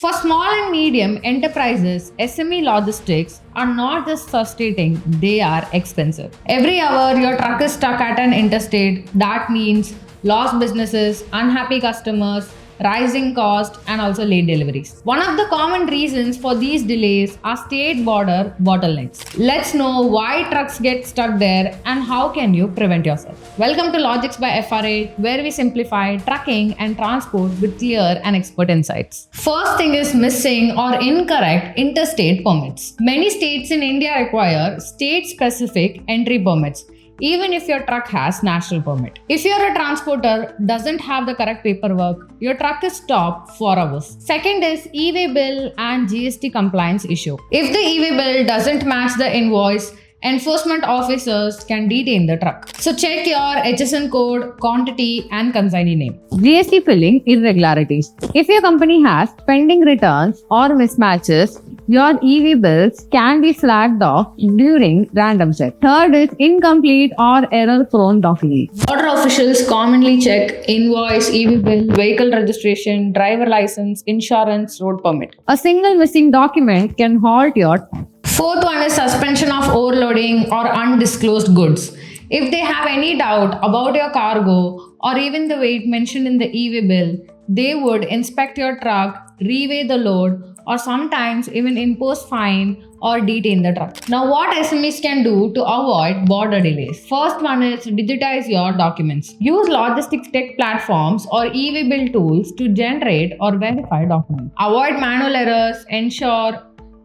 For small and medium enterprises, SME logistics are not just frustrating, they are expensive. Every hour your truck is stuck at an interstate, that means lost businesses, unhappy customers, rising cost, and also late deliveries. One of the common reasons for these delays are state border bottlenecks. Let's know why trucks get stuck there and how can you prevent yourself. Welcome to Logics by FRA, where we simplify trucking and transport with clear and expert insights. First thing is missing or incorrect interstate permits. Many states in India require state-specific entry permits, even if your truck has national permit. If you're a transporter doesn't have the correct paperwork, your truck is stopped for hours. Second is e-way bill and GST compliance issue. If the e-way bill doesn't match the invoice, enforcement officers can detain the truck. So check your HSN code, quantity and consignee name. GST filling irregularities. If your company has pending returns or mismatches, your e-way bills can be flagged off during random check. Third is incomplete or error-prone documents. Border officials commonly check invoice, e-way bill, vehicle registration, driver license, insurance, road permit. A single missing document can halt your. Fourth one is suspension of overloading or undisclosed goods. If they have any doubt about your cargo or even the weight mentioned in the e-way bill, they would inspect your truck, reweigh the load, or sometimes even impose fine or detain the truck. Now, what SMEs can do to avoid border delays? First one is digitize your documents. Use logistics tech platforms or e-way bill tools to generate or verify documents. Avoid manual errors, ensure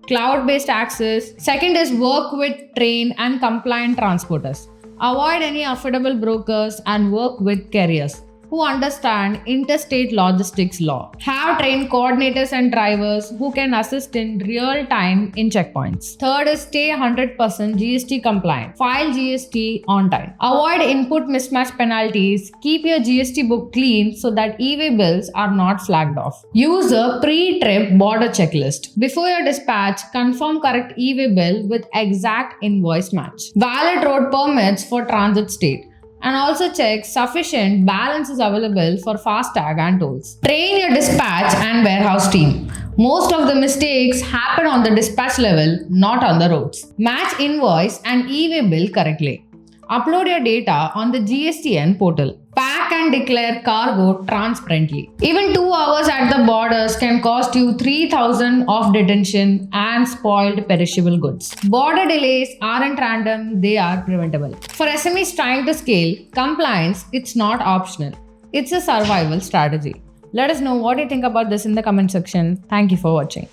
cloud-based access. Second is work with trained and compliant transporters. Avoid any affordable brokers and work with carriers who understand interstate logistics law. Have trained coordinators and drivers who can assist in real time in checkpoints. Third is stay 100% GST compliant. File GST on time. Avoid input mismatch penalties. Keep your GST book clean so that e-way bills are not flagged off. Use a pre-trip border checklist. Before your dispatch, confirm correct e-way bill with exact invoice match. Valid road permits for transit state. And also check sufficient balance is available for FASTag and tolls. Train your dispatch and warehouse team. Most of the mistakes happen on the dispatch level, not on the roads. Match invoice and e-way bill correctly. Upload your data on the GSTN portal. Pack and declare cargo transparently. Even 2 hours at the borders can cost you 3,000 of detention and spoiled perishable goods. Border delays aren't random, they are preventable. For SMEs trying to scale, compliance, it's not optional. It's a survival strategy. Let us know what you think about this in the comment section. Thank you for watching.